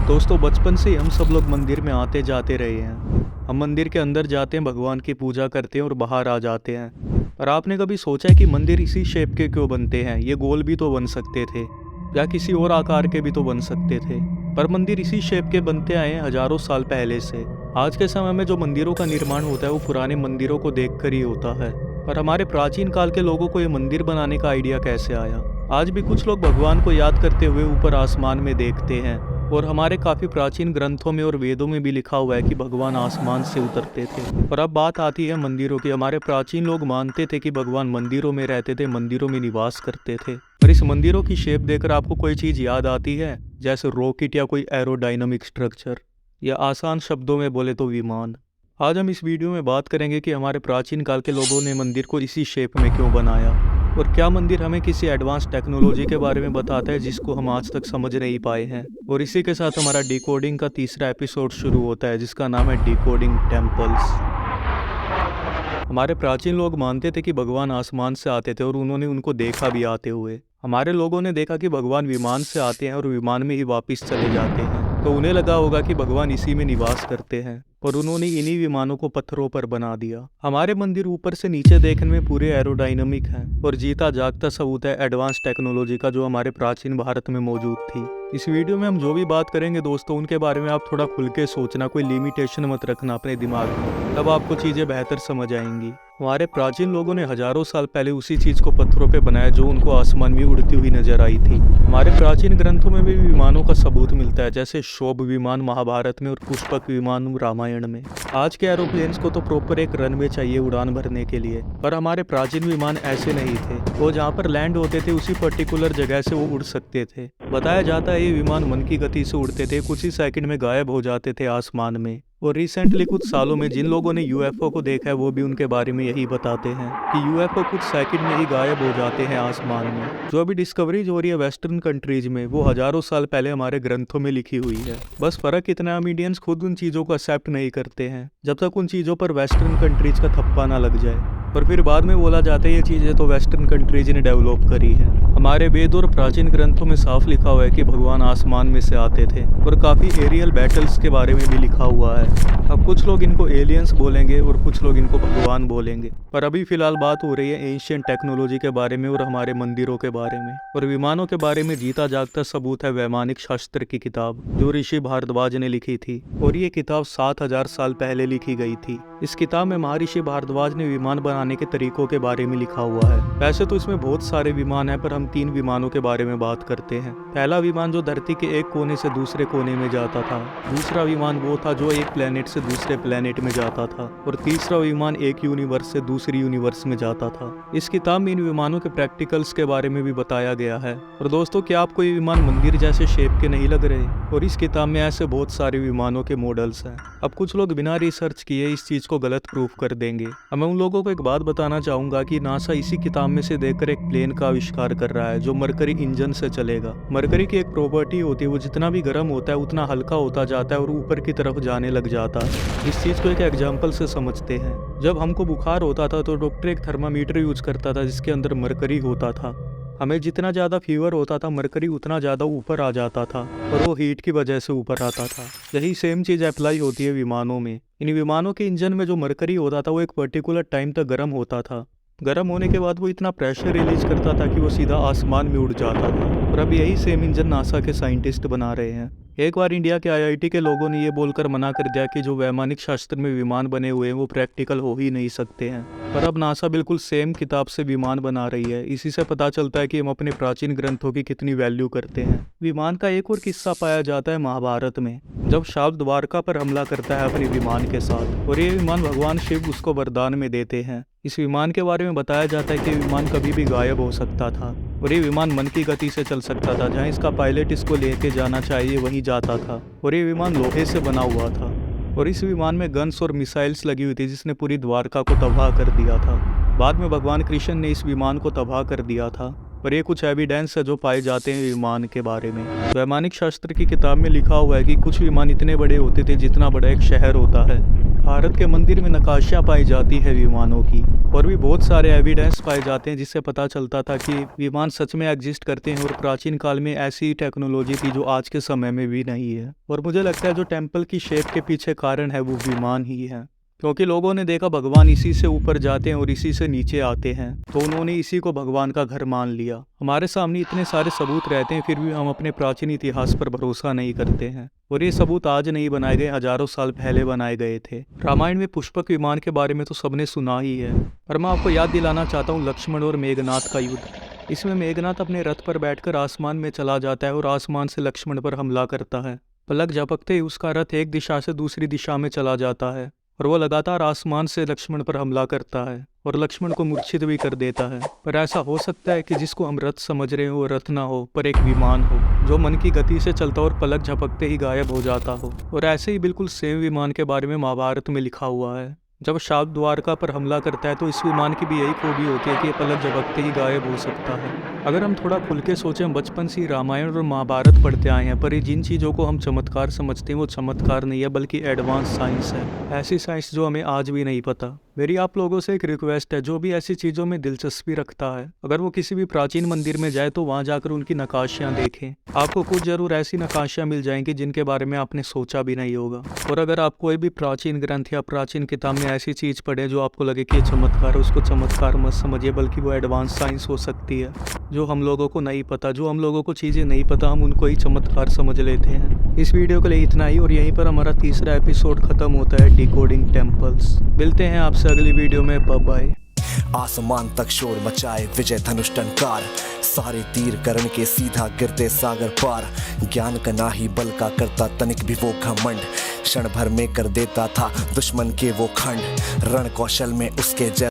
दोस्तों बचपन से ही हम सब लोग मंदिर में आते जाते रहे हैं। हम मंदिर के अंदर जाते हैं, भगवान की पूजा करते हैं और बाहर आ जाते हैं। पर आपने कभी सोचा है कि मंदिर इसी शेप के क्यों बनते हैं? ये गोल भी तो बन सकते थे या किसी और आकार के भी तो बन सकते थे। पर मंदिर इसी शेप के बनते आए हैं हजारों साल पहले से। आज के समय में जो मंदिरों का निर्माण होता है वो पुराने मंदिरों को देखकर ही होता है। पर हमारे प्राचीन काल के लोगों को ये मंदिर बनाने का आइडिया कैसे आया? आज भी कुछ लोग भगवान को याद करते हुए ऊपर आसमान में देखते हैं। और हमारे काफी प्राचीन ग्रंथों में और वेदों में भी लिखा हुआ है कि भगवान आसमान से उतरते थे। पर अब बात आती है मंदिरों की। हमारे प्राचीन लोग मानते थे कि भगवान मंदिरों में रहते थे, मंदिरों में निवास करते थे। पर इस मंदिरों की शेप देखकर आपको कोई चीज याद आती है? जैसे रॉकेट या कोई एरोडायनामिक स्ट्रक्चर, या आसान शब्दों में बोले तो विमान। आज हम इस वीडियो में बात करेंगे कि हमारे प्राचीन काल के लोगों ने मंदिर को इसी शेप में क्यों बनाया, और क्या मंदिर हमें किसी एडवांस टेक्नोलॉजी के बारे में बताता है जिसको हम आज तक समझ नहीं पाए हैं। और इसी के साथ हमारा डिकोडिंग का तीसरा एपिसोड शुरू होता है जिसका नाम है डिकोडिंग टेम्पल्स। हमारे प्राचीन लोग मानते थे कि भगवान आसमान से आते थे और उन्होंने उनको देखा भी आते हुए। हमारे लोगों ने देखा कि भगवान विमान से आते हैं और विमान में ही वापस चले जाते हैं, तो उन्हें लगा होगा कि भगवान इसी में निवास करते हैं, पर उन्होंने इन्हीं विमानों को पत्थरों पर बना दिया। हमारे मंदिर ऊपर से नीचे देखने में पूरे एरोडायनामिक हैं और जीता जागता सबूत है एडवांस टेक्नोलॉजी का जो हमारे प्राचीन भारत में मौजूद थी। इस वीडियो में हम जो भी बात करेंगे दोस्तों, उनके बारे में आप थोड़ा खुल के सोचना, कोई लिमिटेशन मत रखना अपने दिमाग में, तब आपको चीजें बेहतर समझ आएंगी। हमारे प्राचीन लोगों ने हजारों साल पहले उसी चीज को पत्थरों पे बनाया जो उनको आसमान में उड़ती हुई नजर आई थी। हमारे प्राचीन ग्रंथों में भी विमानों का सबूत मिलता है, जैसे शोभ विमान महाभारत में और पुष्पक विमान रामायण में। आज के एरोप्लेन्स को तो प्रॉपर एक रनवे चाहिए उड़ान भरने के लिए, पर हमारे प्राचीन विमान ऐसे नहीं थे। वो जहाँ पर लैंड होते थे उसी पर्टिकुलर जगह से वो उड़ सकते थे। बताया जाता है ये विमान मन की गति से उड़ते थे, कुछ ही सेकंड में गायब हो जाते थे आसमान में। और रिसेंटली कुछ सालों में जिन लोगों ने यूएफओ को देखा है वो भी उनके बारे में यही बताते हैं कि यूएफओ कुछ सेकंड में ही गायब हो जाते हैं आसमान में। जो अभी डिस्कवरीज हो रही है वेस्टर्न कंट्रीज में, वो हजारों साल पहले हमारे ग्रंथों में लिखी हुई है। बस फर्क इतना है, हम इंडियंस खुद उन चीजों को एक्सेप्ट नहीं करते हैं जब तक उन चीजों पर वेस्टर्न कंट्रीज का थप्पा ना लग जाए। पर फिर बाद में बोला जाता है ये चीजें तो वेस्टर्न कंट्रीज ने डेवलप करी है। हमारे वेद और प्राचीन ग्रंथों में साफ लिखा हुआ है कि भगवान आसमान में से आते थे, और काफी एरियल बैटल्स के बारे में भी लिखा हुआ है। अब कुछ लोग इनको एलियंस बोलेंगे और कुछ लोग इनको भगवान बोलेंगे, पर अभी फिलहाल बात हो रही है एंशिएंट टेक्नोलॉजी के बारे में और हमारे मंदिरों के बारे में। और विमानों के बारे में जीता जागता सबूत है वैमानिक शास्त्र की किताब जो ऋषि भारद्वाज ने लिखी थी, और ये किताब 7000 साल पहले लिखी गई थी। इस किताब में महर्षि भारद्वाज ने विमान बनाने के तरीकों के बारे में लिखा हुआ है। वैसे तो इसमें बहुत सारे विमान हैं, पर हम 3 विमानों के बारे में बात करते हैं। पहला विमान जो धरती के एक कोने से दूसरे कोने में जाता था, दूसरा विमान वो था जो एक प्लेनेट से दूसरे प्लेनेट में जाता था, और तीसरा विमान एक यूनिवर्स से दूसरी यूनिवर्स में जाता था। इस किताब में इन विमानों के प्रैक्टिकल्स के बारे में भी बताया गया है। और दोस्तों, क्या आपको ये विमान मंदिर जैसे शेप के नहीं लग रहे? और इस किताब में ऐसे बहुत सारे विमानों के मॉडल्स हैं। अब कुछ लोग बिना रिसर्च किए इस चीज को गलत प्रूफ कर देंगे। अब मैं उन लोगों को एक बात बताना चाहूंगा कि नासा इसी किताब में से देखकर एक प्लेन का आविष्कार कर रहा है जो मरकरी इंजन से चलेगा। मरकरी की एक प्रॉपर्टी होती है, वो जितना भी गर्म होता है उतना हल्का होता जाता है और ऊपर की तरफ जाने लग जाता है। इस चीज को एक एग्जाम्पल से समझते हैं। जब हमको बुखार होता था तो डॉक्टर एक थर्मामीटर यूज करता था जिसके अंदर मरकरी होता था। हमें जितना ज़्यादा फीवर होता था मरकरी उतना ज़्यादा ऊपर आ जाता था, और वो हीट की वजह से ऊपर आता था। यही सेम चीज़ अप्लाई होती है विमानों में। इन विमानों के इंजन में जो मरकरी होता था वो एक पर्टिकुलर टाइम तक गर्म होता था। गर्म होने के बाद वो इतना प्रेशर रिलीज करता था कि वो सीधा आसमान में उड़ जाता था। और अब यही सेम इंजन नासा के साइंटिस्ट बना रहे हैं। एक बार इंडिया के आईआईटी के लोगों ने ये बोलकर मना कर दिया कि जो वैमानिक शास्त्र में विमान बने हुए हैं वो प्रैक्टिकल हो ही नहीं सकते हैं, पर अब नासा बिल्कुल सेम किताब से विमान बना रही है। इसी से पता चलता है कि हम अपने प्राचीन ग्रंथों की कितनी वैल्यू करते हैं। विमान का एक और किस्सा पाया जाता है महाभारत में, जब शाल द्वारका पर हमला करता है अपने विमान के साथ, और ये विमान भगवान शिव उसको वरदान में देते हैं। इस विमान के बारे में बताया जाता है कि विमान कभी भी गायब हो सकता था, और ये विमान मन की गति से चल सकता था। जहां इसका पायलट इसको लेके जाना चाहिए वहीं जाता था, और ये विमान लोहे से बना हुआ था। और इस विमान में गन्स और मिसाइल्स लगी हुई थी जिसने पूरी द्वारका को तबाह कर दिया था। बाद में भगवान कृष्ण ने इस विमान को तबाह कर दिया था। पर ये कुछ एविडेंस है जो पाए जाते हैं विमान के बारे में। वैमानिक शास्त्र की किताब में लिखा हुआ है कि कुछ विमान इतने बड़े होते थे जितना बड़ा एक शहर होता है। भारत के मंदिर में नक्काशियाँ पाई जाती है विमानों की, और भी बहुत सारे एविडेंस पाए जाते हैं जिससे पता चलता था कि विमान सच में एग्जिस्ट करते हैं और प्राचीन काल में ऐसी टेक्नोलॉजी थी जो आज के समय में भी नहीं है। और मुझे लगता है जो टेम्पल की शेप के पीछे कारण है वो विमान ही है, क्योंकि लोगों ने देखा भगवान इसी से ऊपर जाते हैं और इसी से नीचे आते हैं, तो उन्होंने इसी को भगवान का घर मान लिया। हमारे सामने इतने सारे सबूत रहते हैं फिर भी हम अपने प्राचीन इतिहास पर भरोसा नहीं करते हैं, और ये सबूत आज नहीं बनाए गए, हजारों साल पहले बनाए गए थे। रामायण में पुष्पक विमान के बारे में तो सबने सुना ही है, पर मैं आपको याद दिलाना चाहता हूँ लक्ष्मण और मेघनाथ का युद्ध। इसमें मेघनाथ अपने रथ पर बैठकर आसमान में चला जाता है और आसमान से लक्ष्मण पर हमला करता है। पलक झपकते ही उसका रथ एक दिशा से दूसरी दिशा में चला जाता है और वो लगातार आसमान से लक्ष्मण पर हमला करता है और लक्ष्मण को मूर्छित भी कर देता है। पर ऐसा हो सकता है कि जिसको हम रथ समझ रहे हो वो रथ ना हो, पर एक विमान हो जो मन की गति से चलता और पलक झपकते ही गायब हो जाता हो। और ऐसे ही बिल्कुल सेम विमान के बारे में महाभारत में लिखा हुआ है। जब शाप द्वारका पर हमला करता है तो इस विमान की भी यही खूबी होती है कि ये पलक झपकते ही गायब हो सकता है। अगर हम थोड़ा खुल के सोचें, हम बचपन से ही रामायण और महाभारत पढ़ते आए हैं, पर ये जिन चीज़ों को हम चमत्कार समझते हैं वो चमत्कार नहीं है बल्कि एडवांस साइंस है। ऐसी साइंस जो हमें आज भी नहीं पता। मेरी आप लोगों से एक रिक्वेस्ट है, जो भी ऐसी चीज़ों में दिलचस्पी रखता है, अगर वो किसी भी प्राचीन मंदिर में जाए तो वहाँ जाकर उनकी नक्काशियाँ देखें। आपको कुछ जरूर ऐसी नक्काशियाँ मिल जाएंगी जिनके बारे में आपने सोचा भी नहीं होगा। और अगर आप कोई भी प्राचीन ग्रंथ या प्राचीन किताब में ऐसी चीज़ पढ़े जो आपको लगे कि ये चमत्कार है, उसको चमत्कार मत समझिए, बल्कि वो एडवांस साइंस हो सकती है जो हम लोगों को नहीं पता। जो हम लोगों को चीज़ें नहीं पता हम उनको ही चमत्कार समझ लेते हैं। इस वीडियो के लिए इतना ही, और यहीं पर हमारा तीसरा एपिसोड खत्म होता है, डिकोडिंग टेम्पल्स। मिलते हैं आपसे अगली वीडियो में, बाय बाय। आसमान तक शोर मचाए विजय धनुष टंकार, सारे तीर करण के सीधा गिरते सागर पार। ज्ञान का ना ही बल का करता तनिक भी वो घमंड, क्षण भर में कर देता था दुश्मन के वो खंड। रण कौशल में उसके